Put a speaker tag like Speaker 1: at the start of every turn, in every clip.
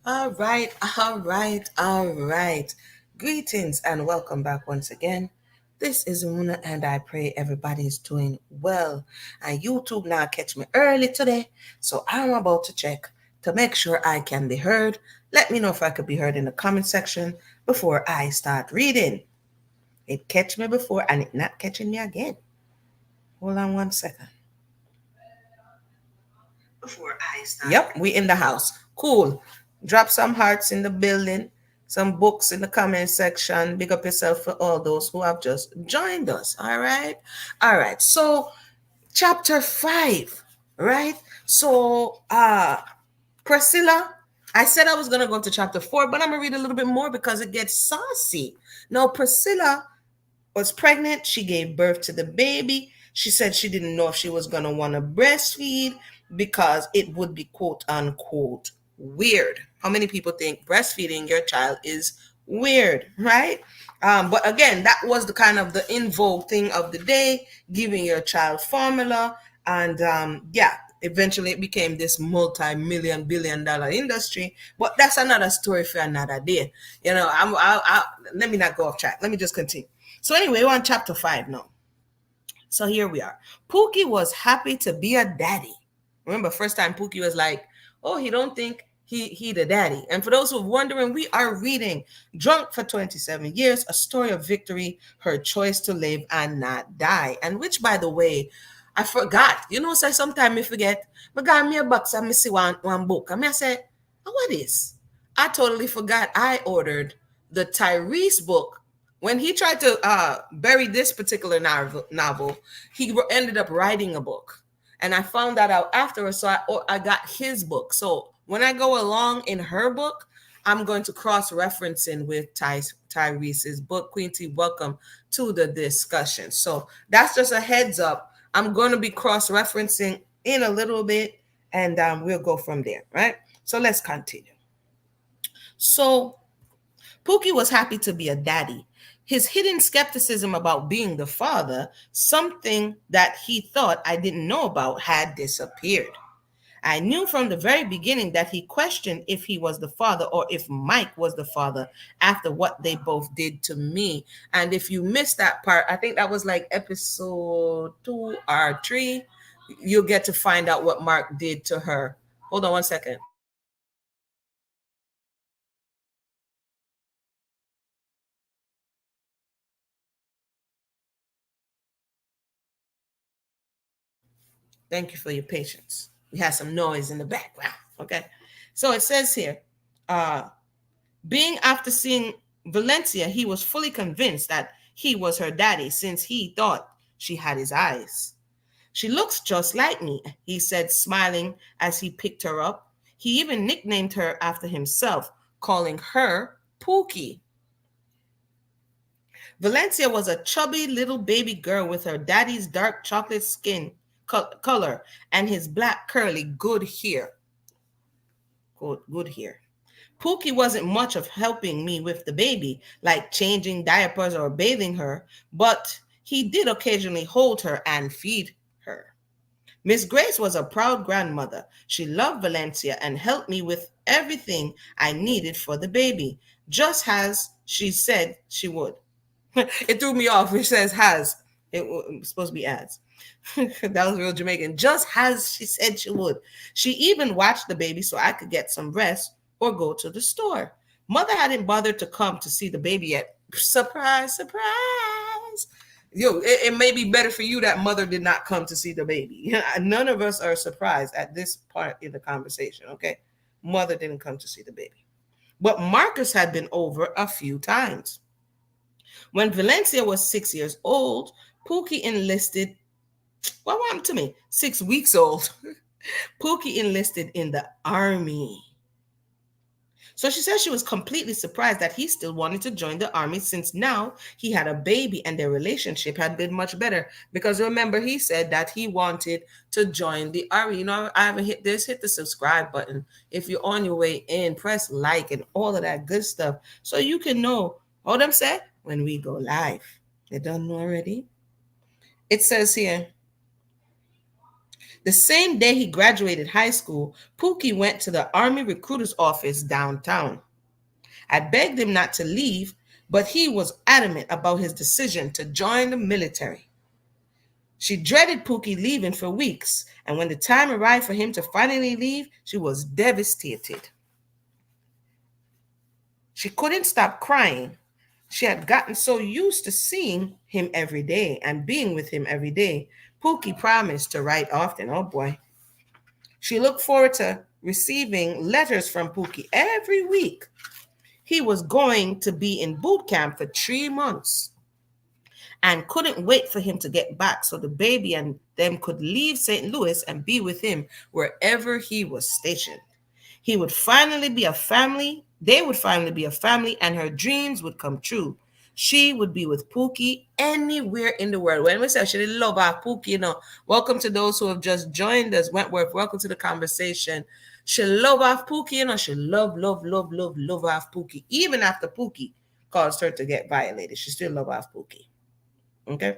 Speaker 1: All right, all right, all right. Greetings and welcome back once again. This is Una, and I pray everybody's doing well. And YouTube now catch me early today, so I'm about to check to make sure I can be heard. Let me know if I could be heard in the comment section before I start reading. It catch me before and it not catching me again. Hold on one second. Before I start. Yep, we in the house. Cool. Drop some hearts in the building, some books in the comment section. Big up yourself for all those who have just joined us. All right. All right. So chapter 5, right? So Priscilla, I said I was gonna go to chapter 4, but I'm gonna read a little bit more because it gets saucy. Now, Priscilla was pregnant. She gave birth to the baby. She said she didn't know if she was going to want to breastfeed because it would be quote unquote weird. How many people think breastfeeding your child is weird, right? But again, that was the kind of the in vogue thing of the day, giving your child formula. And yeah, eventually it became this multi-million billion dollar industry. But that's another story for another day. You know, let me not go off track. Let me just continue. So anyway, we're on chapter 5 now. So here we are. Pookie was happy to be a daddy. Remember, first time Pookie was like, oh, he don't think he the daddy. And for those who are wondering, we are reading Drunk for 27 Years, A Story of Victory, Her Choice to Live and Not Die. And which, by the way, I forgot. You know, so sometimes I forget. I got me a box and I see one book. And I say, oh, what is? I totally forgot I ordered the Tyrese book. When he tried to bury this particular novel, he ended up writing a book. And I found that out afterwards. So I got his book. So when I go along in her book, I'm going to cross referencing with Tyrese's book. Quinty, welcome to the discussion. So that's just a heads up. I'm going to be cross referencing in a little bit, and we'll go from there, right? So let's continue. So Pookie was happy to be a daddy. His hidden skepticism about being the father, something that he thought I didn't know about, had disappeared. I knew from the very beginning that he questioned if he was the father or if Mike was the father after what they both did to me. And if you missed that part, I think that was like episode 2 or 3, you'll get to find out what Mark did to her. Hold on one second. Thank you for your patience. We had some noise in the background. Okay. So it says here, uh, being after seeing Valencia, he was fully convinced that he was her daddy since he thought she had his eyes. She looks just like me, he said, smiling as he picked her up. He even nicknamed her after himself, calling her Pookie. Valencia was a chubby little baby girl with her daddy's dark chocolate skin color and his black curly good hair. Quote, good hair. Pookie wasn't much of helping me with the baby, like changing diapers or bathing her, but he did occasionally hold her and feed her. Miss Grace was a proud grandmother. She loved Valencia and helped me with everything I needed for the baby, just as she said she would. It threw me off. It says has. It was supposed to be as. That was real Jamaican. Just as she said she would. She even watched the baby so I could get some rest or go to the store. Mother hadn't bothered to come to see the baby yet. Surprise, surprise. Yo, it may be better for you that mother did not come to see the baby. None of us are surprised at this part in the conversation, okay? Mother didn't come to see the baby. But Marcus had been over a few times. When Valencia was 6 years old, Pookie enlisted. What happened to me? 6 weeks old. Pookie enlisted in the army. So she says she was completely surprised that he still wanted to join the army since now he had a baby and their relationship had been much better. Because remember, he said that he wanted to join the army. You know, I haven't hit this, hit the subscribe button. If you're on your way in, press like and all of that good stuff so you can know what I'm saying when we go live. You don't know already? It says here, The same day he graduated high school, Pookie went to the Army recruiter's office downtown. I begged him not to leave, but he was adamant about his decision to join the military. She dreaded Pookie leaving for weeks, and when the time arrived for him to finally leave, she was devastated. She couldn't stop crying. She had gotten so used to seeing him every day and being with him every day. Pookie promised to write often. Oh boy. She looked forward to receiving letters from Pookie every week. He was going to be in boot camp for 3 months and couldn't wait for him to get back so the baby and them could leave St. Louis and be with him wherever he was stationed. He would finally be a family. They would finally be a family, and her dreams would come true. She would be with Pookie anywhere in the world. When we say she didn't love our Pookie, welcome to those who have just joined us. Wentworth, welcome to the conversation. She love our Pookie, she love our Pookie. Even after Pookie caused her to get violated, she still love our Pookie. Okay?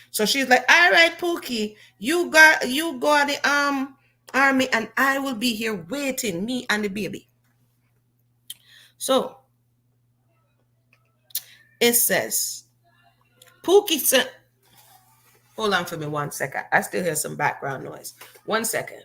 Speaker 1: So she's like, all right, Pookie, you go to the army and I will be here waiting, me and the baby. So it says, Pookie sent, hold on for me 1 second. I still hear some background noise. 1 second.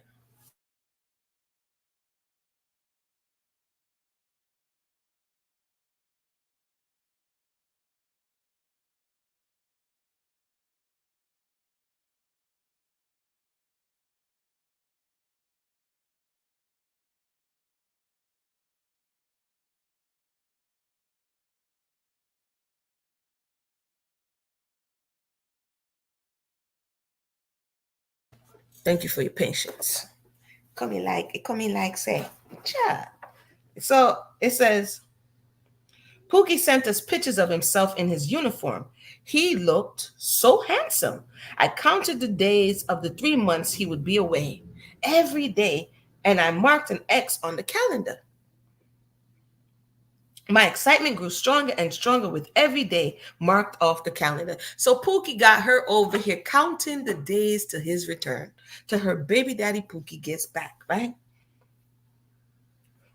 Speaker 1: Thank you for your patience. Come in like say, cha. So it says, Pookie sent us pictures of himself in his uniform. He looked so handsome. I counted the days of the 3 months he would be away every day, and I marked an X on the calendar. My excitement grew stronger and stronger with every day marked off the calendar. So Pookie got her over here counting the days to his return, to her baby daddy Pookie gets back, right?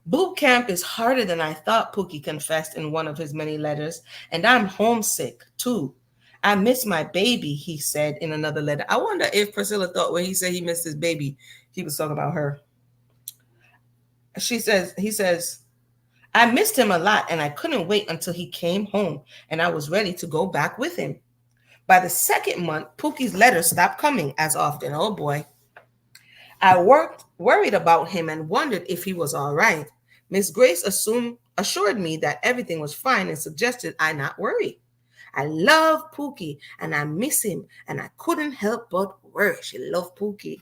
Speaker 1: Boot camp is harder than I thought, Pookie confessed in one of his many letters, and I'm homesick too. I miss my baby, he said in another letter. I wonder if Priscilla thought when he said he missed his baby, he was talking about her. He says, I missed him a lot and I couldn't wait until he came home and I was ready to go back with him. By the second month, Pookie's letters stopped coming as often. Oh boy. I worried about him and wondered if he was all right. Miss Grace assured me that everything was fine and suggested I not worry. I love Pookie and I miss him and I couldn't help but worry. She loved Pookie.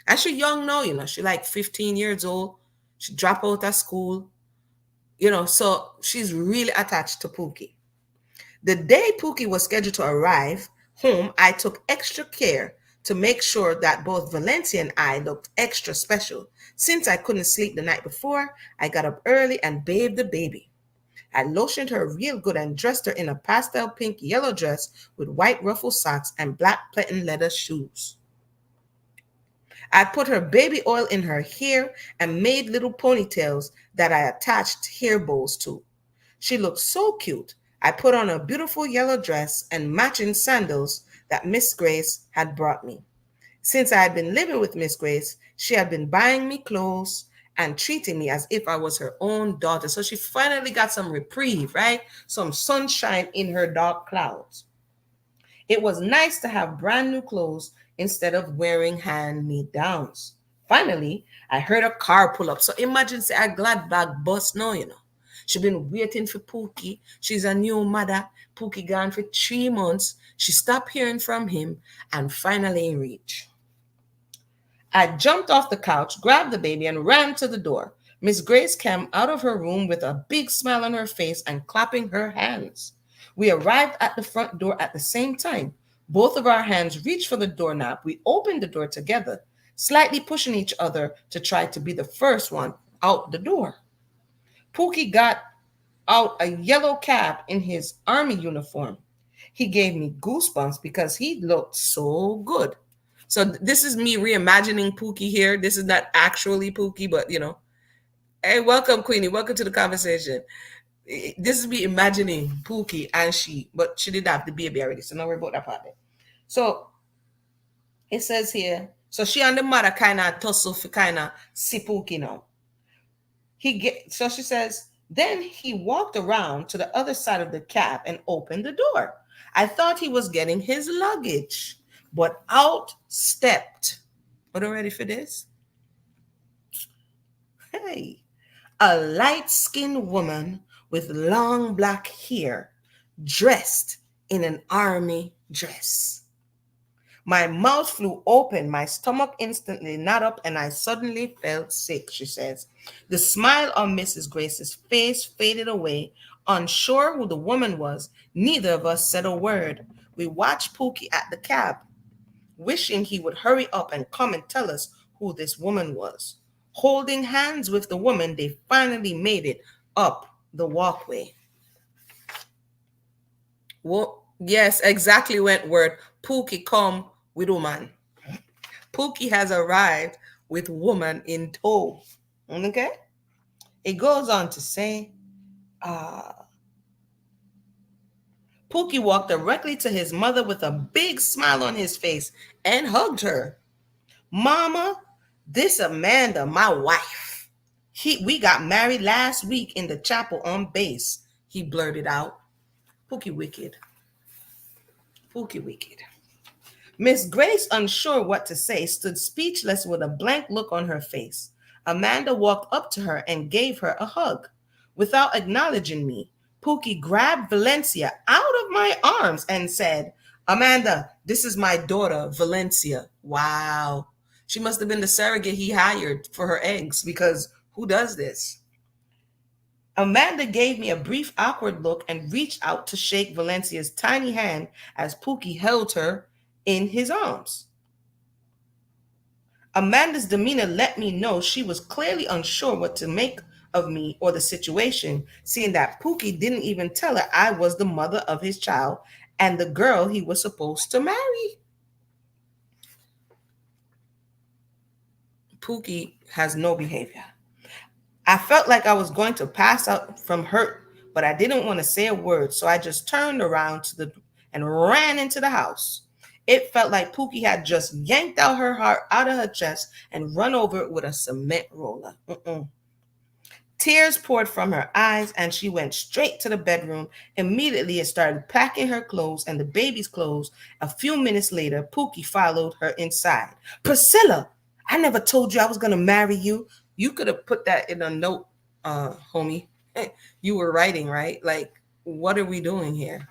Speaker 1: And she young now, she like 15 years old. She dropped out of school, so she's really attached to Pookie. The day Pookie was scheduled to arrive home, I took extra care to make sure that both Valencia and I looked extra special. Since I couldn't sleep the night before, I got up early and bathed the baby. I lotioned her real good and dressed her in a pastel pink yellow dress with white ruffled socks and black platin leather shoes. I put her baby oil in her hair and made little ponytails that I attached hair bows to. She looked so cute. I put on a beautiful yellow dress and matching sandals that Miss Grace had brought me. Since I had been living with Miss Grace, she had been buying me clothes and treating me as if I was her own daughter. So she finally got some reprieve, right? Some sunshine in her dark clouds. It was nice to have brand new clothes instead of wearing hand-me-downs. Finally, I heard a car pull up. So imagine say a glad bag bus now. She been waiting for Pookie. She's a new mother. Pookie gone for 3 months. She stopped hearing from him and finally reached. I jumped off the couch, grabbed the baby, and ran to the door. Miss Grace came out of her room with a big smile on her face and clapping her hands. We arrived at the front door at the same time. Both of our hands reached for the doorknob. We opened the door together, slightly pushing each other to try to be the first one out the door. Pookie got out a yellow cap in his army uniform. He gave me goosebumps because he looked so good. So this is me reimagining Pookie here. This is not actually Pookie, but hey, welcome, Queenie. Welcome to the conversation. This is me imagining Pookie and she, but she didn't have the baby already, so don't worry about that part. So it says here, so she and the mother kind of tussle for kind of see Pookie now. So she says, then he walked around to the other side of the cab and opened the door. I thought he was getting his luggage, but out stepped. Are you ready for this? Hey, a light-skinned woman with long black hair, dressed in an army dress. My mouth flew open, my stomach instantly knot up, and I suddenly felt sick, she says. The smile on Mrs. Grace's face faded away. Unsure who the woman was, neither of us said a word. We watched Pookie at the cab, wishing he would hurry up and come and tell us who this woman was. Holding hands with the woman, they finally made it up the walkway. Well, yes, exactly, Wentworth. Pookie come with woman. Pookie has arrived with woman in tow. Okay? It goes on to say, Pookie walked directly to his mother with a big smile on his face and hugged her. Mama, this Amanda, my wife. We got married last week in the chapel on base, he blurted out. Pookie wicked. Pookie wicked. Miss Grace, unsure what to say, stood speechless with a blank look on her face. Amanda walked up to her and gave her a hug. Without acknowledging me, Pookie grabbed Valencia out of my arms and said, Amanda, this is my daughter, Valencia. Wow. She must have been the surrogate he hired for her eggs, because who does this? Amanda gave me a brief, awkward look and reached out to shake Valencia's tiny hand as Pookie held her in his arms. Amanda's demeanor let me know she was clearly unsure what to make of me or the situation, seeing that Pookie didn't even tell her I was the mother of his child and the girl he was supposed to marry. Pookie has no behavior. I felt like I was going to pass out from hurt, but I didn't want to say a word, so I just turned around and ran into the house. It felt like Pookie had just yanked out her heart out of her chest and run over it with a cement roller. Tears poured from her eyes, and she went straight to the bedroom. Immediately, it started packing her clothes and the baby's clothes. A few minutes later, Pookie followed her inside. Priscilla, I never told you I was going to marry you. You could have put that in a note, homie. You were writing, right? Like, what are we doing here?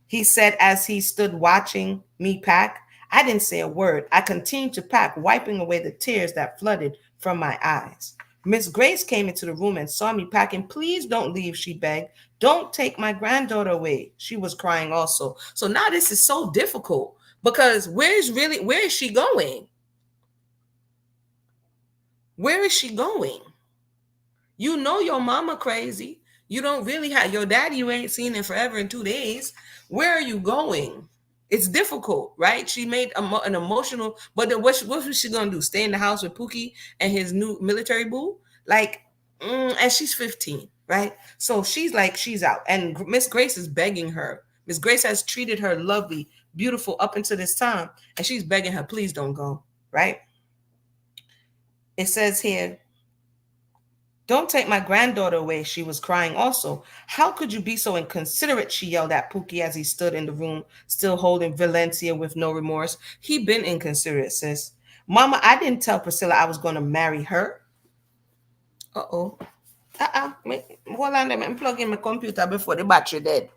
Speaker 1: He said as he stood watching me pack. I didn't say a word. I continued to pack, wiping away the tears that flooded from my eyes. Miss Grace came into the room and saw me packing. Please don't leave, she begged. Don't take my granddaughter away. She was crying also. So now this is so difficult because where is she going? Where is she going? You know your mama crazy. You don't really have your daddy, you ain't seen in forever in 2 days. Where are you going? It's difficult, right? She made an emotional, but then what was she gonna do? Stay in the house with Pookie and his new military boo? Like, and she's 15, right? So she's out. And Miss Grace is begging her. Miss Grace has treated her lovely, beautiful up until this time, and she's begging her, please don't go, right? It says here, don't take my granddaughter away, she was crying also. How could you be so inconsiderate, she yelled at Pookie as he stood in the room, still holding Valencia with no remorse. He been inconsiderate, sis. Mama, I didn't tell Priscilla I was going to marry her. Uh-oh. Hold on, let me plug in my computer before the battery dead.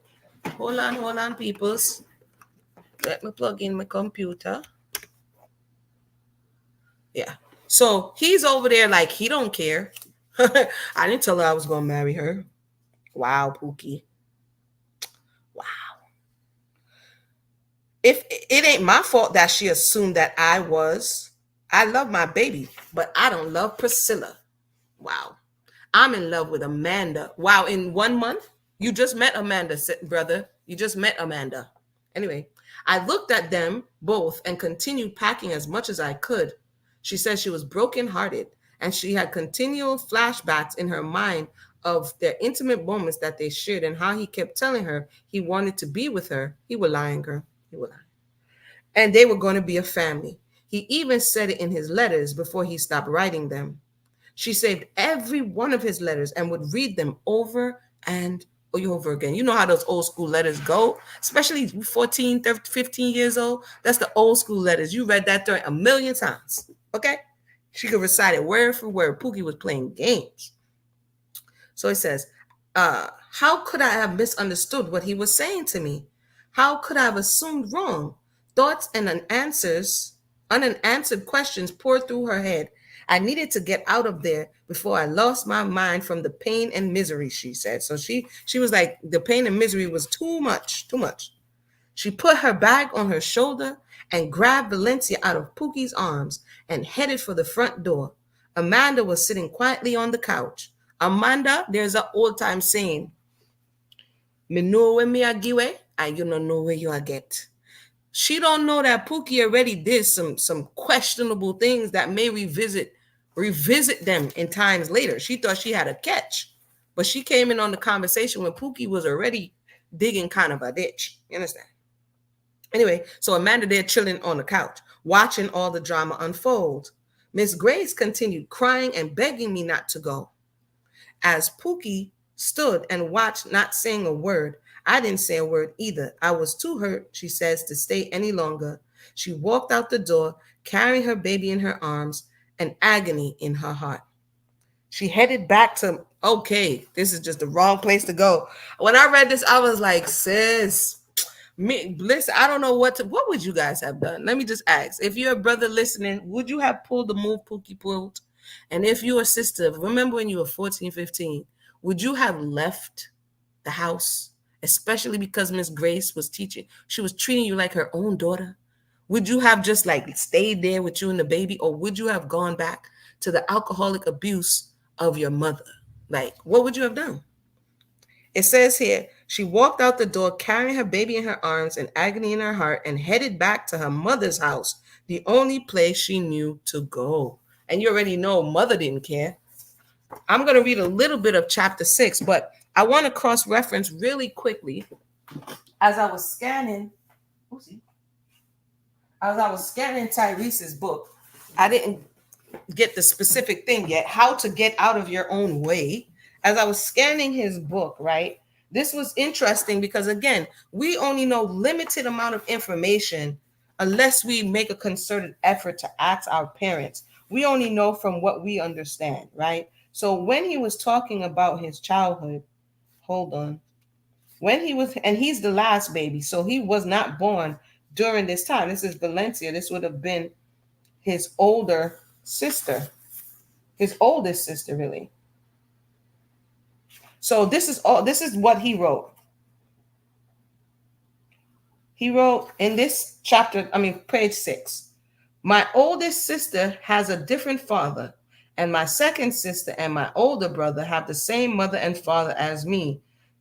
Speaker 1: Hold on, peoples. Let me plug in my computer. Yeah. So he's over there like he don't care. I didn't tell her I was going to marry her. Wow, Pookie. Wow. If it ain't my fault that she assumed that I love my baby, but I don't love Priscilla. Wow. I'm in love with Amanda. Wow, in 1 month? You just met Amanda, brother. You just met Amanda. Anyway, I looked at them both and continued packing as much as I could. She said she was brokenhearted and she had continual flashbacks in her mind of their intimate moments that they shared and how he kept telling her he wanted to be with her. He was lying, girl. He was lying. And they were going to be a family. He even said it in his letters before he stopped writing them. She saved every one of his letters and would read them over and over again. You know how those old school letters go, especially 14, 13, 15 years old. That's the old school letters. You read that a million times. Okay? She could recite it word for word. Pookie was playing games. So it says, how could I have misunderstood what he was saying to me? How could I have assumed wrong? Thoughts and unanswered questions poured through her head. I needed to get out of there before I lost my mind from the pain and misery, she said. So she was like, the pain and misery was too much, too much. She put her bag on her shoulder and grabbed Valencia out of Pookie's arms and headed for the front door. Amanda was sitting quietly on the couch. Amanda, there's an old time saying, me know where me a give away, and you don't know where you are get. She don't know that Pookie already did some questionable things that may revisit them in times later. She thought she had a catch, but she came in on the conversation when Pookie was already digging kind of a ditch. You understand? Anyway, so Amanda there chilling on the couch, watching all the drama unfold. Miss Grace continued crying and begging me not to go. As Pookie stood and watched, not saying a word, I didn't say a word either. I was too hurt, she says, to stay any longer. She walked out the door, carrying her baby in her arms, and agony in her heart. She headed back to, okay, this is just the wrong place to go. When I read this, I was like, sis, listen, I don't know what would you guys have done? Let me just ask. If you're a brother listening, would you have pulled the move Pookie pulled? And if you're a sister, remember when you were 14, 15, would you have left the house? Especially because Miss Grace was teaching. She was treating you like her own daughter. Would you have just like stayed there with you and the baby? Or would you have gone back to the alcoholic abuse of your mother? Like, what would you have done? It says here, she walked out the door carrying her baby in her arms and agony in her heart and headed back to her mother's house, the only place she knew to go. And you already know mother didn't care. I'm going to read a little bit of chapter 6, but I want to cross-reference really quickly. As I was scanning Tyrese's book, I didn't get the specific thing yet, how to get out of your own way. As I was scanning his book, right, this was interesting because, again, we only know limited amount of information unless we make a concerted effort to ask our parents. We only know from what we understand, right? So when he was talking about his childhood, hold on. When he was, and he's the last baby, so he was not born during this time. This is Valencia. This would have been his older sister, his oldest sister, really. So this is what he wrote. He wrote in this chapter, page 6, my oldest sister has a different father, and my second sister and my older brother have the same mother and father as me.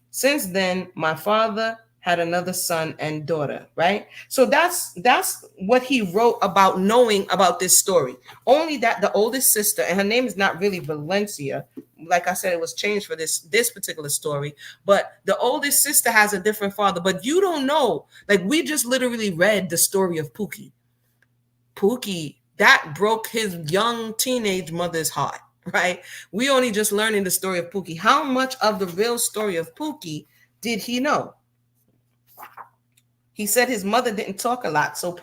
Speaker 1: Since then, my father had another son and daughter, right? So that's what he wrote about knowing about this story. Only that the oldest sister, and her name is not really Valencia. Like I said, it was changed for this particular story. But the oldest sister has a different father. But you don't know. Like, we just literally read the story of Pookie. Pookie, that broke his young teenage mother's heart, right? We only just learning the story of Pookie. How much of the real story of Pookie did he know? He said his mother didn't talk a lot, so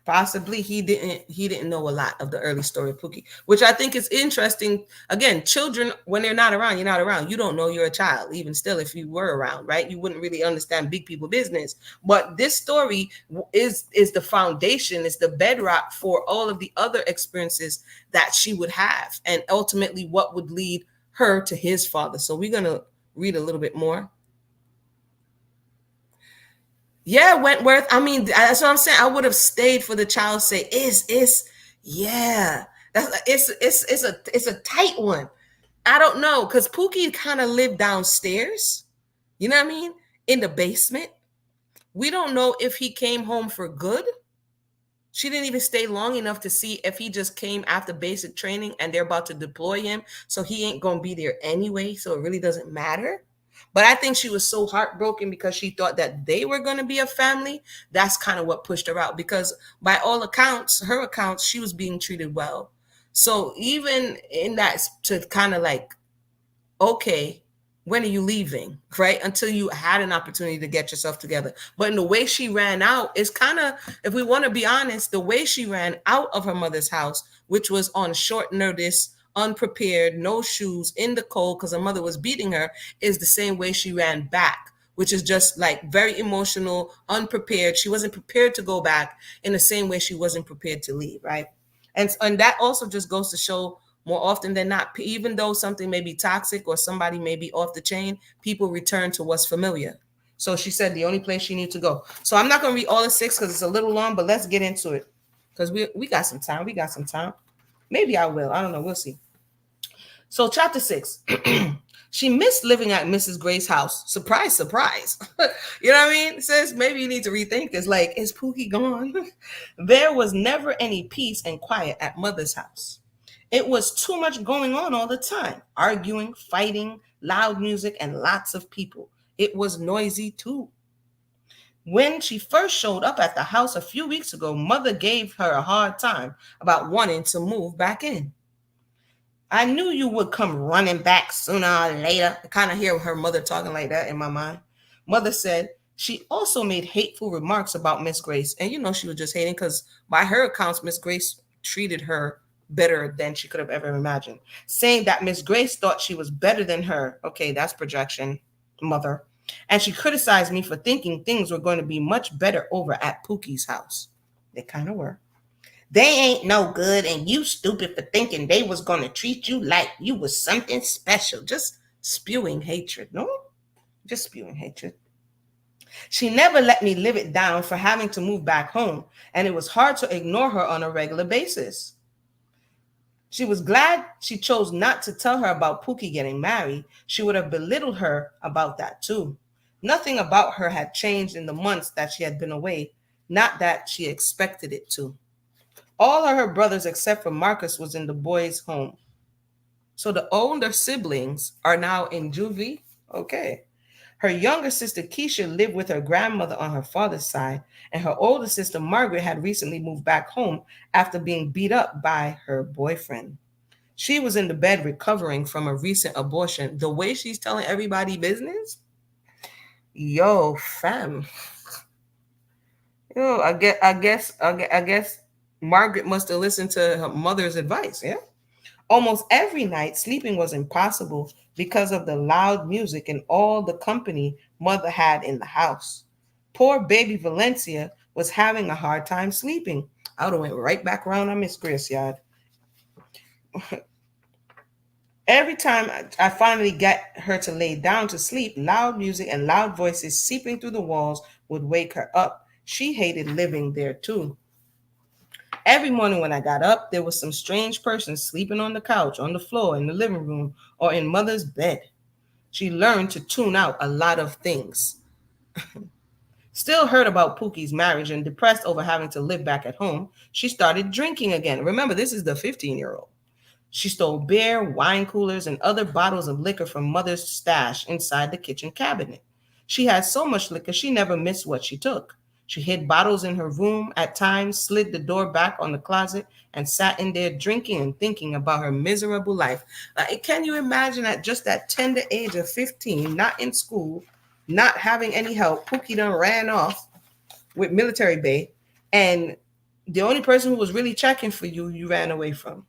Speaker 1: possibly he didn't know a lot of the early story of Pookie, which I think is interesting. Again, children, when they're not around, you're not around. You don't know you're a child. Even still, if you were around, right, you wouldn't really understand big people business. But this story is the foundation, is the bedrock for all of the other experiences that she would have, and ultimately what would lead her to his father. So we're gonna read a little bit more. Yeah, Wentworth. I mean, that's what I'm saying. I would have stayed for the child's sake. Yeah. It's a tight one. I don't know, because Pookie kind of lived downstairs. You know what I mean? In the basement. We don't know if he came home for good. She didn't even stay long enough to see if he just came after basic training and they're about to deploy him. So he ain't going to be there anyway. So it really doesn't matter. But I think she was so heartbroken because she thought that they were going to be a family. That's kind of what pushed her out because, by all accounts, her accounts, she was being treated well. So even in that, to kind of like, okay, when are you leaving? Right? Until you had an opportunity to get yourself together. But in the way she ran out is kind of, if we want to be honest, the way she ran out of her mother's house, which was on short notice, unprepared, no shoes, in the cold because her mother was beating her, is the same way she ran back, which is just like very emotional, unprepared. She wasn't prepared to go back in the same way she wasn't prepared to leave, right? And that also just goes to show, more often than not, even though something may be toxic or somebody may be off the chain, people return to what's familiar. So she said the only place she needs to go. So I'm not going to read all the 6 because it's a little long, but let's get into it because we got some time. We got some time. Maybe I will. I don't know. We'll see. So chapter 6. She missed living at Mrs. Gray's house. Surprise, surprise. You know what I mean? Says maybe you need to rethink this. Like, is Pookie gone? There was never any peace and quiet at Mother's house. It was too much going on all the time. Arguing, fighting, loud music, and lots of people. It was noisy too. When she first showed up at the house a few weeks ago, Mother gave her a hard time about wanting to move back in. I knew you would come running back sooner or later. I kind of hear her mother talking like that in my mind. Mother said she also made hateful remarks about Miss Grace. And you know she was just hating because by her accounts, Miss Grace treated her better than she could have ever imagined. Saying that Miss Grace thought she was better than her. Okay, that's projection, Mother. And she criticized me for thinking things were going to be much better over at Pookie's house. They kind of were. They ain't no good, and you stupid for thinking they was gonna treat you like you was something special. Just spewing hatred, no? Just spewing hatred. She never let me live it down for having to move back home, and it was hard to ignore her on a regular basis. She was glad she chose not to tell her about Pookie getting married. She would have belittled her about that too. Nothing about her had changed in the months that she had been away, not that she expected it to. All of her brothers, except for Marcus, was in the boys' home. So the older siblings are now in juvie. Okay. Her younger sister Keisha lived with her grandmother on her father's side, and her older sister Margaret had recently moved back home after being beat up by her boyfriend. She was in the bed recovering from a recent abortion. The way she's telling everybody business, yo, fam. Yo, I guess Margaret must have listened to her mother's advice. Yeah. Almost every night, sleeping was impossible because of the loud music and all the company Mother had in the house. Poor baby Valencia was having a hard time sleeping. I would have went right back around on Miss Grace yard. Every time I finally got her to lay down to sleep, loud music and loud voices seeping through the walls would wake her up. She hated living there too. Every morning when I got up, there was some strange person sleeping on the couch, on the floor, in the living room, or in Mother's bed. She learned to tune out a lot of things. Still heard about Pookie's marriage and depressed over having to live back at home, she started drinking again. Remember, this is the 15-year-old. She stole beer, wine coolers, and other bottles of liquor from Mother's stash inside the kitchen cabinet. She had so much liquor she never missed what she took. She hid bottles in her room at times, slid the door back on the closet, and sat in there drinking and thinking about her miserable life. Like, can you imagine at just that tender age of 15, not in school, not having any help, Pookie done ran off with military bay, and the only person who was really checking for you, you ran away from.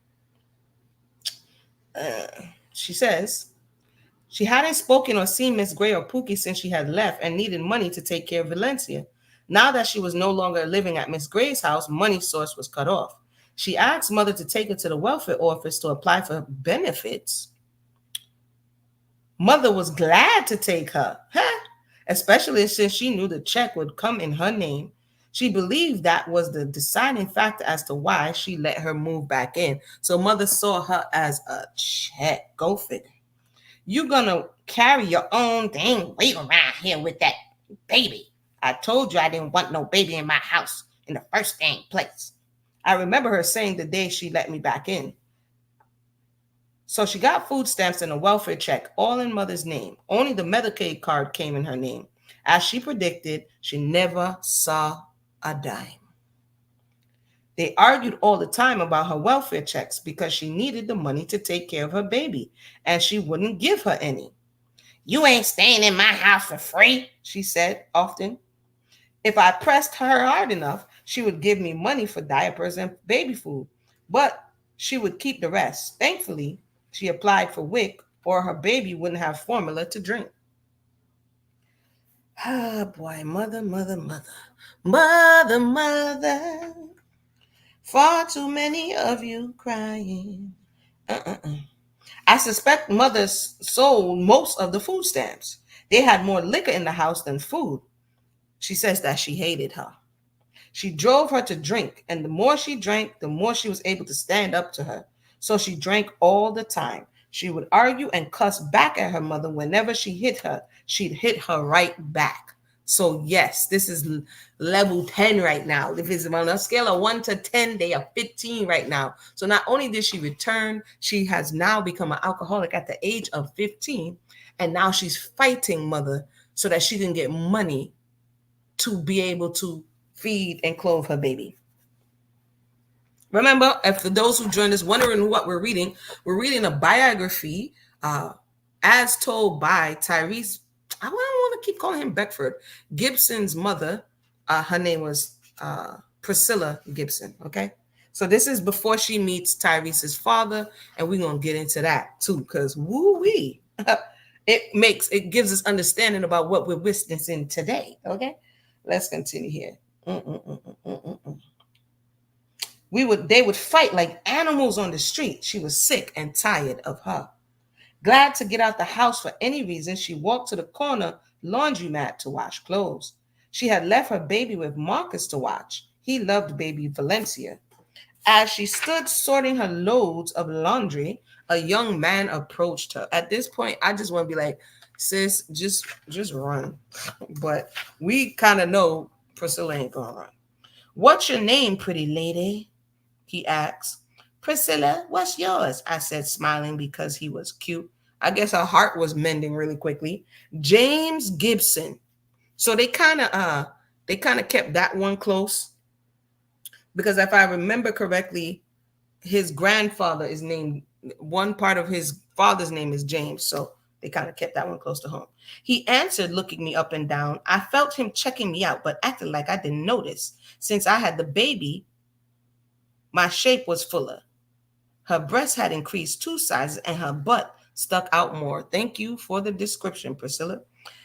Speaker 1: She says she hadn't spoken or seen Miss Gray or Pookie since she had left and needed money to take care of Valencia. Now that she was no longer living at Miss Gray's house, money source was cut off. She asked Mother to take her to the welfare office to apply for benefits. Mother was glad to take her, especially since she knew the check would come in her name. She believed that was the deciding factor as to why she let her move back in. So Mother saw her as a check. Go figure. You're gonna carry your own dang weight around here with that baby. I told you I didn't want no baby in my house in the first dang place. I remember her saying the day she let me back in. So she got food stamps and a welfare check, all in mother's name. Only the Medicaid card came in her name. As she predicted, she never saw a dime. They argued all the time about her welfare checks because she needed the money to take care of her baby, and she wouldn't give her any. You ain't staying in my house for free, she said often. If I pressed her hard enough, she would give me money for diapers and baby food, but she would keep the rest. Thankfully, she applied for WIC or her baby wouldn't have formula to drink. Ah, boy, mother, mother, mother, mother, mother. Far too many of you crying. Uh-uh-uh. I suspect mothers sold most of the food stamps. They had more liquor in the house than food. She says that she hated her. She drove her to drink, and the more she drank, the more she was able to stand up to her. So she drank all the time. She would argue and cuss back at her mother whenever she hit her. She'd hit her right back. So yes, this is level 10 right now. If it's on a scale of 1 to 10, they are 15 right now. So not only did she return, she has now become an alcoholic at the age of 15. And now she's fighting mother so that she can get money to be able to feed and clothe her baby. Remember, if for those who joined us wondering what we're reading a biography as told by Tyrese. I don't want to keep calling him Beckford. Gibson's mother, her name was Priscilla Gibson. Okay, so this is before she meets Tyrese's father, and we're gonna get into that too, because woo wee, it gives us understanding about what we're witnessing today. Okay, let's continue here. They would fight like animals on the street. She was sick and tired of her. Glad to get out the house for any reason, she walked to the corner laundromat to wash clothes. She had left her baby with Marcus to watch. He loved baby Valencia. As she stood sorting her loads of laundry, a young man approached her. At this point, I just want to be like, sis, just run. But we kind of know Priscilla ain't gonna run. What's your name, pretty lady? He asked. Priscilla, what's yours? I said, smiling because he was cute. I guess her heart was mending really quickly. James Gibson. So they kind of kept that one close because if I remember correctly, his grandfather is named, one part of his father's name is James. So they kind of kept that one close to home. He answered, looking me up and down. I felt him checking me out, but acted like I didn't notice. Since I had the baby, my shape was fuller. Her breasts had increased 2 sizes and her butt stuck out more. Thank you for the description, Priscilla.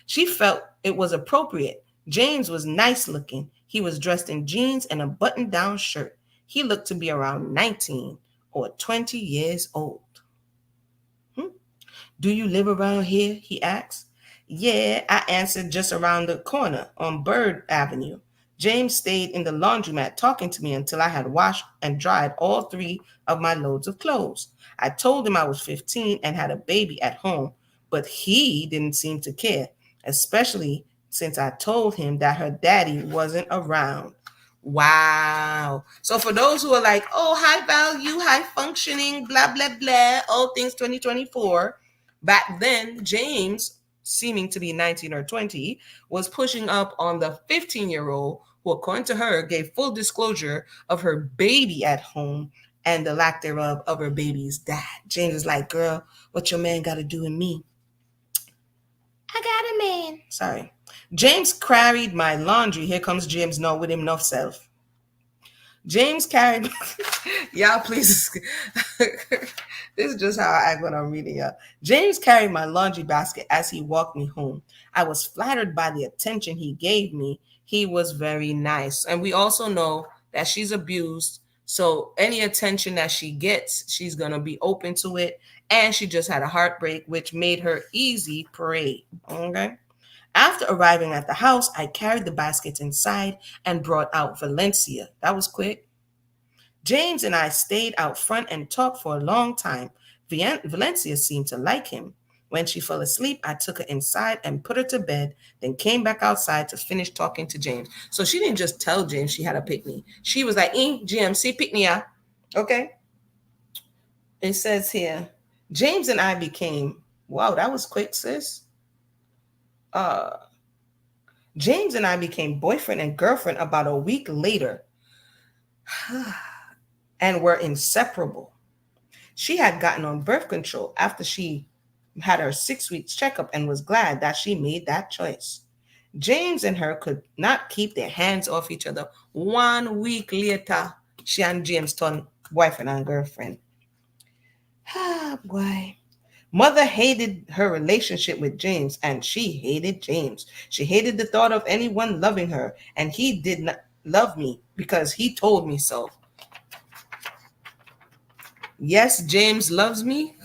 Speaker 1: She felt it was appropriate. James was nice looking. He was dressed in jeans and a button-down shirt. He looked to be around 19 or 20 years old. Do you live around here? He asked. Yeah, I answered, just around the corner on Bird Avenue. James stayed in the laundromat talking to me until I had washed and dried all 3 of my loads of clothes. I told him I was 15 and had a baby at home, but he didn't seem to care, especially since I told him that her daddy wasn't around. Wow. So for those who are like, oh, high value, high functioning, blah, blah, blah, all things 2024, back then, James, seeming to be 19 or 20, was pushing up on the 15-year-old who, according to her, gave full disclosure of her baby at home and the lack thereof of her baby's dad. James is like, girl, what your man got to do with me? I got a man. Sorry. James carried my laundry. Here comes James now with him enough self. James carried, y'all please, this is just how I act when I'm reading y'all. James carried my laundry basket as he walked me home. I was flattered by the attention he gave me. He was very nice. And we also know that she's abused. So any attention that she gets, she's going to be open to it. And she just had a heartbreak, which made her easy prey. Okay. After arriving at the house, I carried the baskets inside and brought out Valencia. That was quick. James and I stayed out front and talked for a long time. Valencia seemed to like him. When she fell asleep, I took her inside and put her to bed, then came back outside to finish talking to James. So she didn't just tell James she had a picnic. She was like, GMC picnic, yeah. Okay. It says here, James and I became, wow, that was quick, sis. Uh, James and I became boyfriend and girlfriend about a week later and were inseparable. She had gotten on birth control after she had her 6 weeks checkup and was glad that she made that choice. James and her could not keep their hands off each other. 1 week later, she and James turned boyfriend and girlfriend. Ah, boy. Mother hated her relationship with James, and she hated James. She hated the thought of anyone loving her, and he did not love me because he told me so. Yes, James loves me.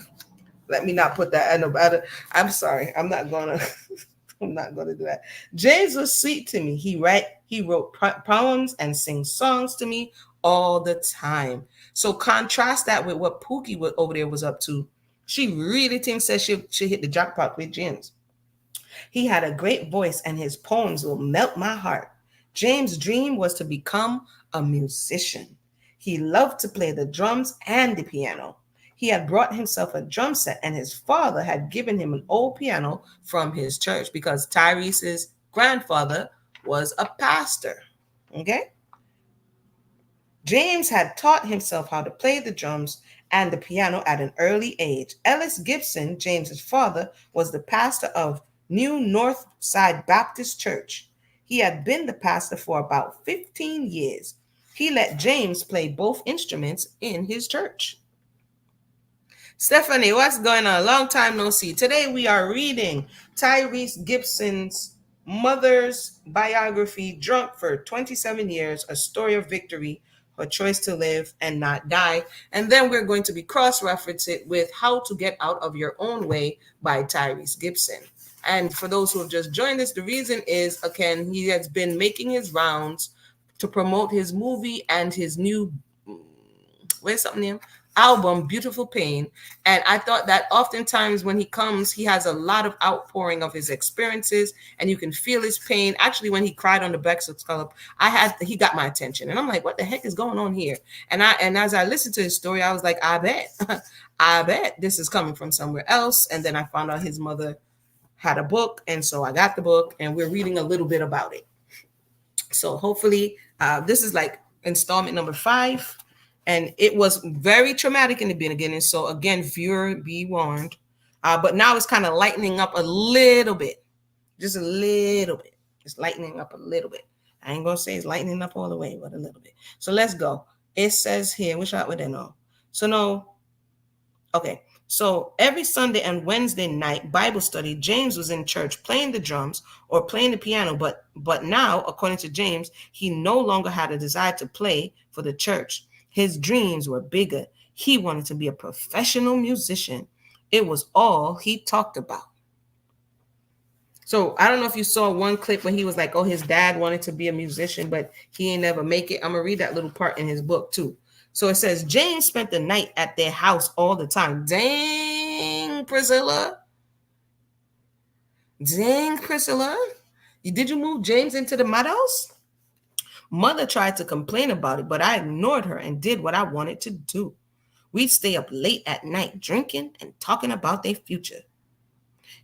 Speaker 1: Let me not put that in about it. I'm sorry. I'm not gonna. I'm not gonna do that. James was sweet to me. He wrote poems and sing songs to me all the time. So contrast that with what Pookie over there was up to. She really thinks that she hit the jackpot with James. He had a great voice, and his poems will melt my heart. James' dream was to become a musician. He loved to play the drums and the piano. He had brought himself a drum set, and his father had given him an old piano from his church because Tyrese's grandfather was a pastor. Okay? James had taught himself how to play the drums and the piano at an early age. Ellis Gibson, James's father, was the pastor of New North Side Baptist Church. He had been the pastor for about 15 years. He let James play both instruments in his church. Stephanie, what's going on? Long time no see. Today we are reading Tyrese Gibson's mother's biography, Drunk for 27 Years, A Story of Victory, Her Choice to Live and Not Die. And then we're going to be cross-reference it with How to Get Out of Your Own Way by Tyrese Gibson. And for those who have just joined us, the reason is, again, he has been making his rounds to promote his movie and his new, where's something name? Album, Beautiful Pain. And I thought that oftentimes when he comes, he has a lot of outpouring of his experiences and you can feel his pain. Actually, when he cried on the Breakfast Club, he got my attention. And I'm like, what the heck is going on here? And as I listened to his story, I was like, I bet, I bet this is coming from somewhere else. And then I found out his mother had a book. And so I got the book and we're reading a little bit about it. So hopefully this is like installment number 5. And it was very traumatic in the beginning. So again, viewer, be warned. But now it's kind of lightening up a little bit. Just a little bit. It's lightening up a little bit. I ain't going to say it's lightening up all the way, but a little bit. So let's go. It says here, which out with it now. So no. Okay. So every Sunday and Wednesday night Bible study, James was in church playing the drums or playing the piano. But now, according to James, he no longer had a desire to play for the church. His dreams were bigger. He wanted to be a professional musician. It was all he talked about. So I don't know if you saw one clip when he was like, oh, his dad wanted to be a musician, but he ain't never make it. I'm going to read that little part in his book too. So it says, James spent the night at their house all the time. Dang, Priscilla. Dang, Priscilla. Did you move James into the madhouse? Mother tried to complain about it, but I ignored her and did what I wanted to do. We'd stay up late at night drinking and talking about their future.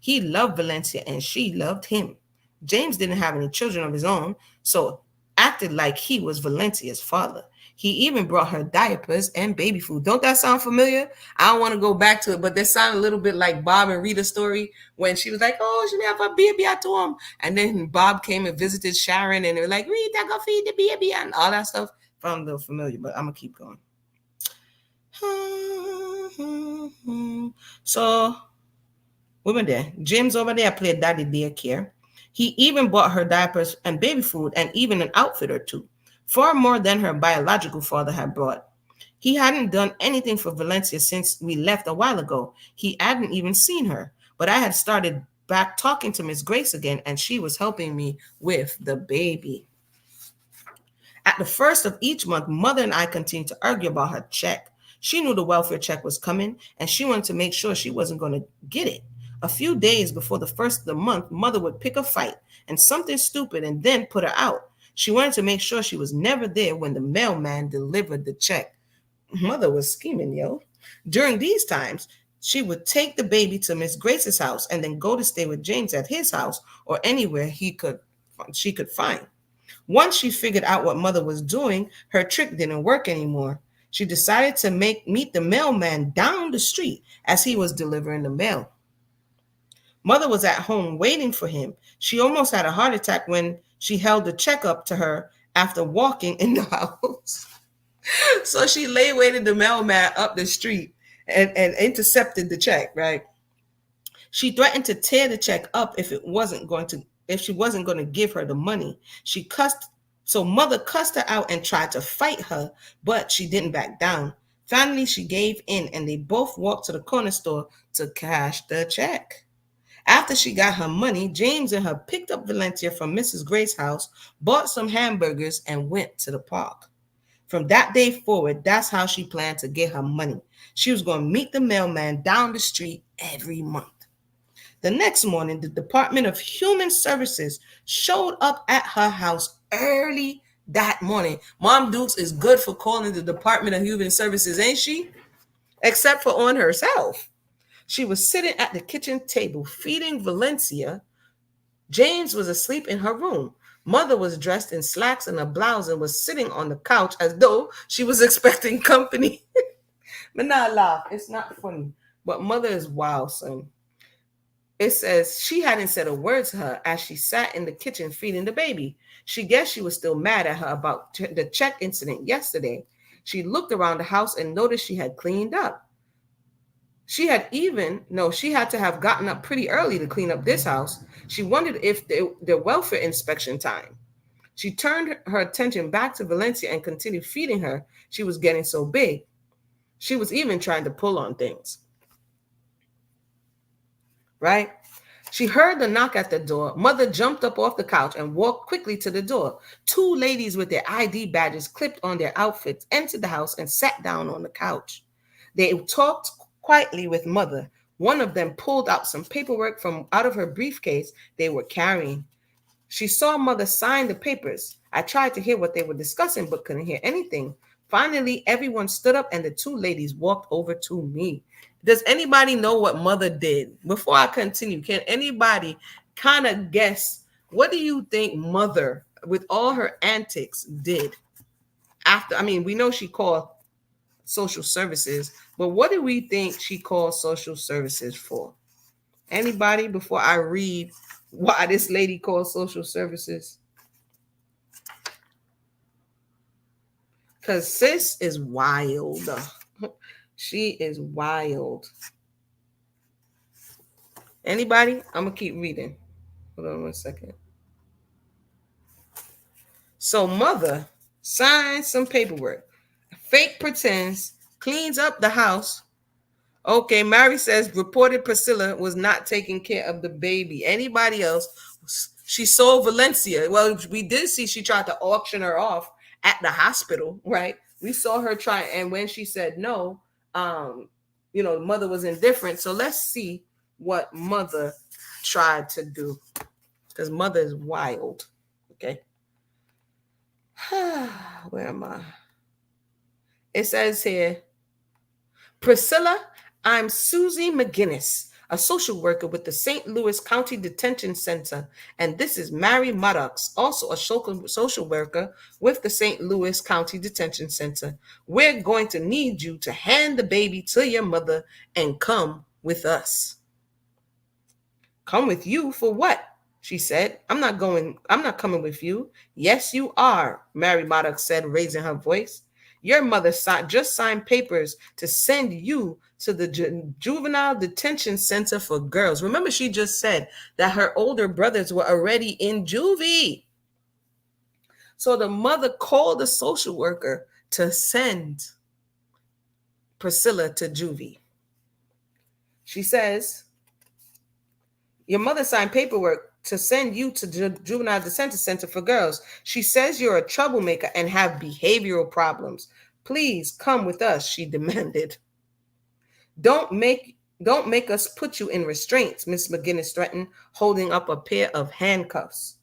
Speaker 1: He loved Valencia and she loved him. James didn't have any children of his own, so acted like he was Valencia's father. He even brought her diapers and baby food. Don't that sound familiar? I don't want to go back to it, but that sounded a little bit like Bob and Rita's story when she was like, oh, she have a baby at home. And then Bob came and visited Sharon and they were like, Rita, go feed the baby and all that stuff. Found a little familiar, but I'm going to keep going. So we went there. James over there played daddy daycare. He even bought her diapers and baby food and even an outfit or two. Far more than her biological father had brought. He hadn't done anything for Valencia since we left a while ago. He hadn't even seen her. But I had started back talking to Miss Grace again, and she was helping me with the baby. At the first of each month, Mother and I continued to argue about her check. She knew the welfare check was coming, and she wanted to make sure she wasn't going to get it. A few days before the first of the month, mother would pick a fight and something stupid and then put her out. She wanted to make sure she was never there when the mailman delivered the check. Mother was scheming, yo. During these times, she would take the baby to Miss Grace's house and then go to stay with James at his house or anywhere she could find. Once she figured out what mother was doing, her trick didn't work anymore. She decided to meet the mailman down the street as he was delivering the mail. Mother was at home waiting for him. She almost had a heart attack when she held the check up to her after walking in the house. So she lay waited the mailman up the street and intercepted the check, right? She threatened to tear the check up if she wasn't going to give her the money. So mother cussed her out and tried to fight her, but she didn't back down. Finally, she gave in and they both walked to the corner store to cash the check. After she got her money, James and her picked up Valencia from Mrs. Gray's house, bought some hamburgers, and went to the park. From that day forward, that's how she planned to get her money. She was going to meet the mailman down the street every month. The next morning, the Department of Human Services showed up at her house early that morning. Mom Dukes is good for calling the Department of Human Services, ain't she? Except for on herself. She was sitting at the kitchen table feeding Valencia. James was asleep in her room. Mother was dressed in slacks and a blouse and was sitting on the couch as though she was expecting company. But not laugh. It's not funny. But mother is wild, son. It says she hadn't said a word to her as she sat in the kitchen feeding the baby. She guessed she was still mad at her about the check incident yesterday. She looked around the house and noticed she had cleaned up. She had to have gotten up pretty early to clean up this house. She wondered if their welfare inspection time. She turned her attention back to Valencia and continued feeding her. She was getting so big. She was even trying to pull on things. Right? She heard the knock at the door. Mother jumped up off the couch and walked quickly to the door. Two ladies with their ID badges clipped on their outfits entered the house and sat down on the couch. They talked quietly with mother. One of them pulled out some paperwork from out of her briefcase they were carrying. She saw mother sign the papers. I tried to hear what they were discussing, but couldn't hear anything. Finally, everyone stood up and the two ladies walked over to me. Does anybody know what mother did? Before I continue, can anybody kind of guess what do you think mother, with all her antics, did after? I mean, we know she called social services, but what do we think she called social services for? Anybody before I read why this lady called social services? Because sis is wild. She is wild. Anybody? I'm going to keep reading. Hold on 1 second. So mother signs some paperwork. Fake pretends, cleans up the house. Okay, Mary says reported Priscilla was not taking care of the baby. Anybody else? She sold Valencia. Well, we did see she tried to auction her off at the hospital, right? We saw her try, and when she said no, mother was indifferent. So let's see what mother tried to do, because mother is wild. Okay. Where am I? It says here, Priscilla, I'm Susie McGinnis, a social worker with the St. Louis County Detention Center, and this is Mary Maddox, also a social worker with the St. Louis County Detention Center. We're going to need you to hand the baby to your mother and come with us. Come with you for what? She said. I'm not coming with you. Yes, you are, Mary Maddox said, raising her voice. Your mother just signed papers to send you to the Juvenile Detention Center for Girls. Remember, she just said that her older brothers were already in juvie. So the mother called the social worker to send Priscilla to juvie. She says, your mother signed paperwork to send you to the Juvenile Detention Center for Girls. She says you're a troublemaker and have behavioral problems. Please come with us, she demanded. Don't make Don't make us put you in restraints, Miss McGinnis threatened, holding up a pair of handcuffs.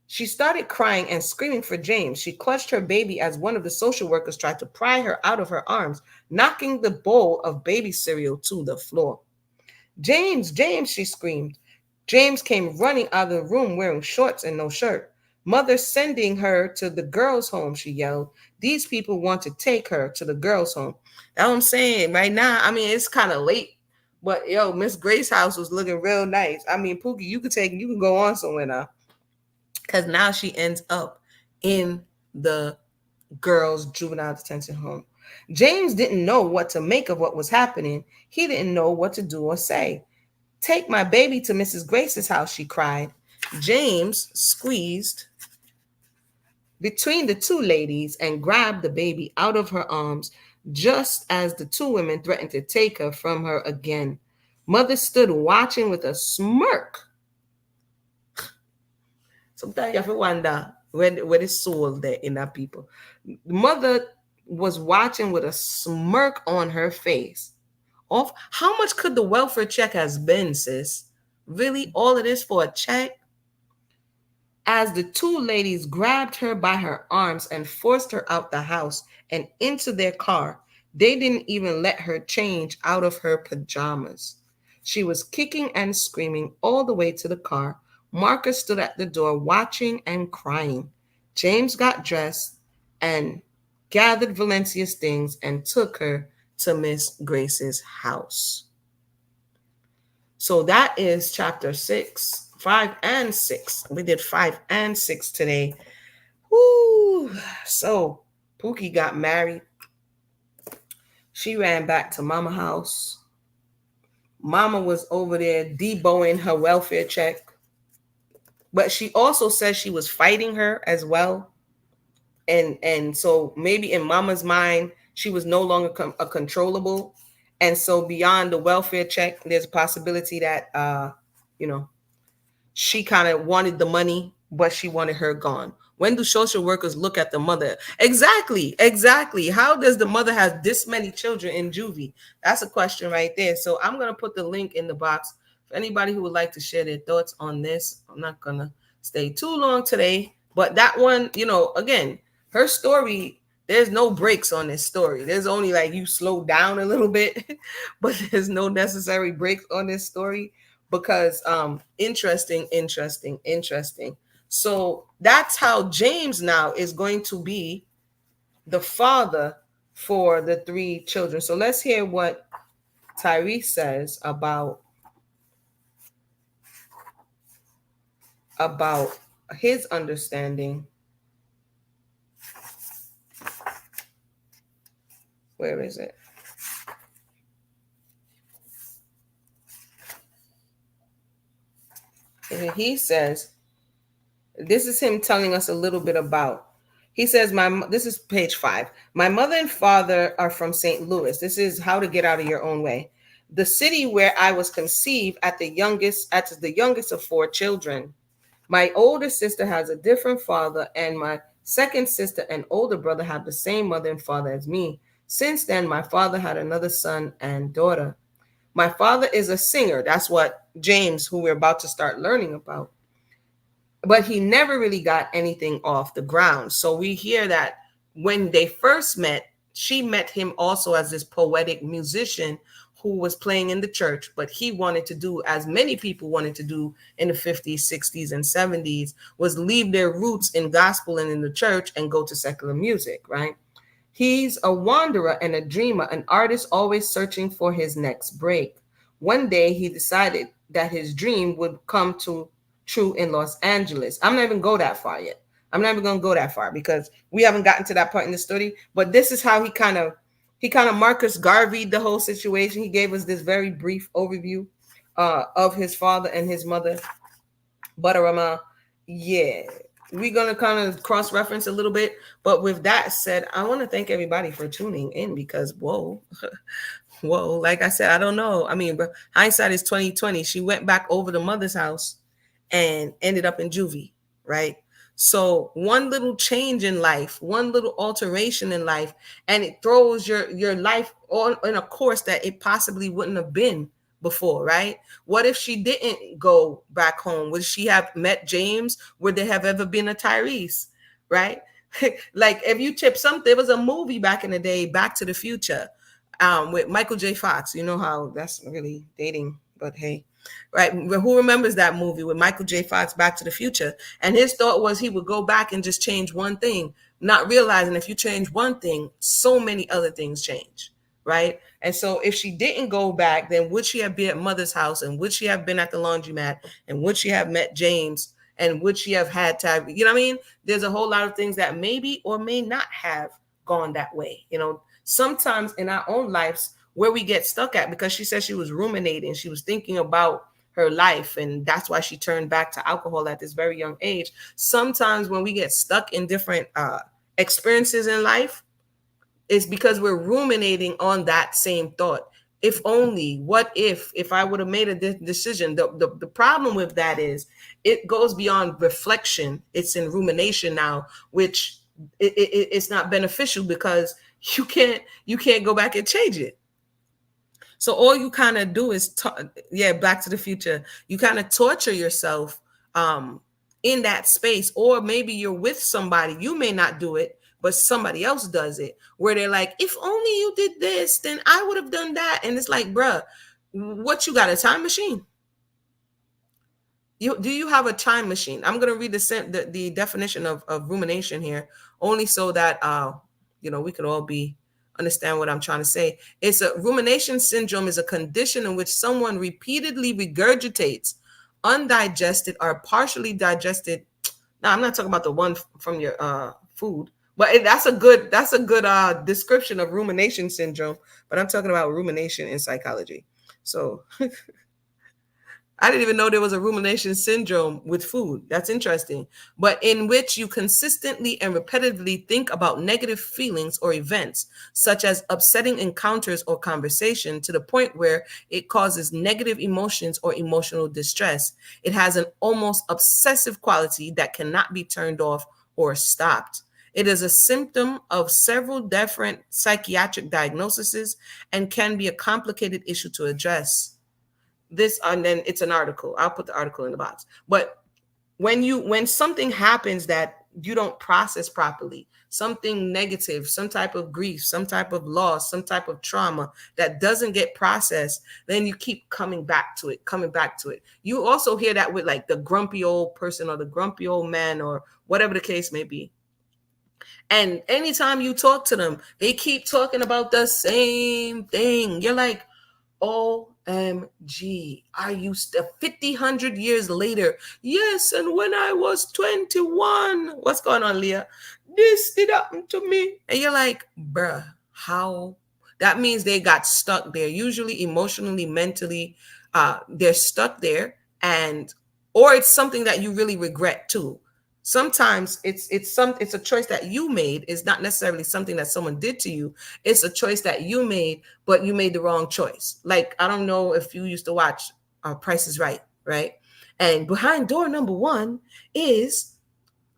Speaker 1: She started crying and screaming for James. She clutched her baby as one of the social workers tried to pry her out of her arms, knocking the bowl of baby cereal to the floor. James, James, she screamed. James came running out of the room wearing shorts and no shirt. Mother's sending her to the girls' home, she yelled. These people want to take her to the girls' home. That's what I'm saying right now. I mean, it's kind of late, but yo, Miss Grace's house was looking real nice. I mean, Pookie, you can go on somewhere now. Because now she ends up in the girls' juvenile detention home. James didn't know what to make of what was happening. He didn't know what to do or say. Take my baby to Mrs. Grace's house, she cried. James squeezed between the two ladies and grabbed the baby out of her arms just as the two women threatened to take her from her again. Mother stood watching with a smirk. Sometimes you have to wonder where the soul there in that people. Mother was watching with a smirk on her face. Off, how much could the welfare check has been, sis? Really, all of this for a check? As the two ladies grabbed her by her arms and forced her out the house and into their car, they didn't even let her change out of her pajamas. She was kicking and screaming all the way to the car. Marcus stood at the door watching and crying. James got dressed and gathered Valencia's things and took her to Miss Grace's house. So that is chapter 6, 5, and 6. We did 5 and 6 today. Woo! So Pookie got married. She ran back to Mama house. Mama was over there deboing her welfare check. But she also said she was fighting her as well. And so maybe in Mama's mind, she was no longer a controllable. And so beyond the welfare check, there's a possibility that, she kind of wanted the money, but she wanted her gone. When do social workers look at the mother? Exactly. How does the mother have this many children in juvie? That's a question right there. So I'm going to put the link in the box for anybody who would like to share their thoughts on this. I'm not going to stay too long today, but that one, again, her story, there's no breaks on this story. There's only like you slow down a little bit, but there's no necessary breaks on this story because interesting. So that's how James now is going to be the father for the 3 children. So let's hear what Tyrese says about his understanding. Where is it? And he says, this is him telling us a little bit about. He says, this is page 5. My mother and father are from St. Louis. This is how to get out of your own way. The city where I was conceived as the youngest of 4 children. My older sister has a different father, and my second sister and older brother have the same mother and father as me. Since then, my father had another son and daughter. My father is a singer. That's what James, who we're about to start learning about. But he never really got anything off the ground. So we hear that when they first met, she met him also as this poetic musician who was playing in the church, but he wanted to do, as many people wanted to do in the 50s, 60s, and 70s, was leave their roots in gospel and in the church and go to secular music, right? He's a wanderer and a dreamer, an artist always searching for his next break. One day he decided that his dream would come true in Los Angeles. I'm not even go that far yet. I'm not even going to go that far because we haven't gotten to that point in the story. But this is how he kind of Marcus Garvey'd the whole situation. He gave us this very brief overview of his father and his mother. But yeah, we're going to kind of cross-reference a little bit. But with that said, I want to thank everybody for tuning in because, whoa, like I said, I don't know. I mean, hindsight is 2020. She went back over to mother's house and ended up in juvie, right? So one little change in life, one little alteration in life, and it throws your life on in a course that it possibly wouldn't have been before, right? What if she didn't go back home? Would she have met James? Would there have ever been a Tyrese, right? Like if you tip something, there was a movie back in the day, Back to the Future, with Michael J. Fox. You know how that's really dating, but hey, right? Who remembers that movie with Michael J. Fox, Back to the Future? And his thought was he would go back and just change one thing, not realizing if you change one thing, so many other things change, right? And so if she didn't go back, then would she have been at mother's house, and would she have been at the laundromat, and would she have met James, and would she have had time? You know what I mean? There's a whole lot of things that maybe or may not have gone that way. You know, sometimes in our own lives where we get stuck at, because she said she was ruminating, she was thinking about her life, and that's why she turned back to alcohol at this very young age. Sometimes when we get stuck in different experiences in life, it's because we're ruminating on that same thought. If only, what if I would have made a decision. The problem with that is it goes beyond reflection. It's in rumination now, which it's not beneficial, because you can't go back and change it. So all you kind of do is, Back to the Future. You kind of torture yourself in that space, or maybe you're with somebody. You may not do it, but somebody else does it, where they're like, if only you did this, then I would have done that. And it's like, bruh, what, you got a time machine? Do you have a time machine? I'm going to read the definition of rumination here, only so that we could all understand what I'm trying to say. It's a rumination syndrome is a condition in which someone repeatedly regurgitates undigested or partially digested. Now, I'm not talking about the one from your food, but that's a good description of rumination syndrome. But I'm talking about rumination in psychology. So I didn't even know there was a rumination syndrome with food. That's interesting. But in which you consistently and repetitively think about negative feelings or events, such as upsetting encounters or conversation, to the point where it causes negative emotions or emotional distress. It has an almost obsessive quality that cannot be turned off or stopped. It is a symptom of several different psychiatric diagnoses and can be a complicated issue to address. This, and then it's an article. I'll put the article in the box. But when something happens that you don't process properly, something negative, some type of grief, some type of loss, some type of trauma that doesn't get processed, then you keep coming back to it. You also hear that with like the grumpy old person or the grumpy old man or whatever the case may be. And anytime you talk to them, they keep talking about the same thing. You're like, OMG, are you still 100 years later? Yes, and when I was 21, what's going on, Leah? This did happen to me. And you're like, bruh, how? That means they got stuck there, usually emotionally, mentally. They're stuck there, or it's something that you really regret too. Sometimes it's a choice that you made. It's not necessarily something that someone did to you. It's a choice that you made, but you made the wrong choice. Like, I don't know if you used to watch Price is Right, right? And behind door number 1 is,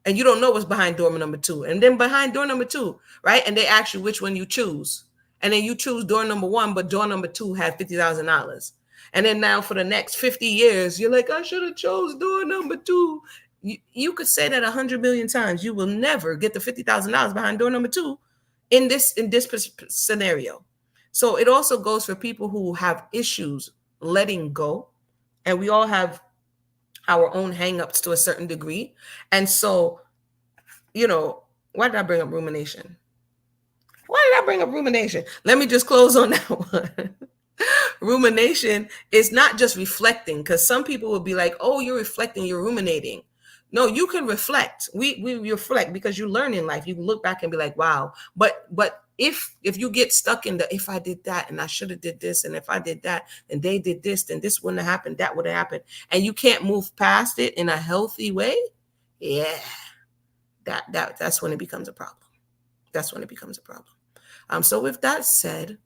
Speaker 1: and you don't know what's behind door number 2. And then behind door number 2, right? And they ask you which one you choose. And then you choose door number 1, but door number 2 had $50,000. And then now for the next 50 years, you're like, I should have chose door number 2. You could say that 100 million times. You will never get the $50,000 behind door number 2 in this scenario. So it also goes for people who have issues letting go. And we all have our own hangups to a certain degree. And so, why did I bring up rumination? Let me just close on that one. Rumination is not just reflecting, because some people will be like, oh, you're reflecting, you're ruminating. No, you can reflect. We reflect because you learn in life. You can look back and be like, wow. But if you get stuck in the, if I did that and I should have did this, and if I did that and they did this, then this wouldn't have happened, that would have happened, and you can't move past it in a healthy way, yeah, that's when it becomes a problem. So with that said,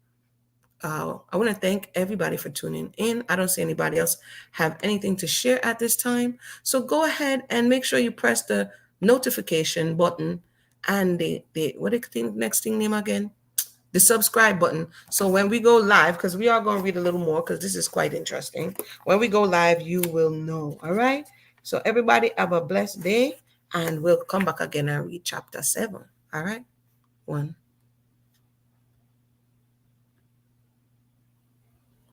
Speaker 1: I want to thank everybody for tuning in. I don't see anybody else have anything to share at this time. So go ahead and make sure you press the notification button and the what is the next thing name again? the subscribe button. So when we go live, because we are going to read a little more, because this is quite interesting. When we go live, you will know. All right. So everybody have a blessed day, and we'll come back again and read chapter 7. All right. 1.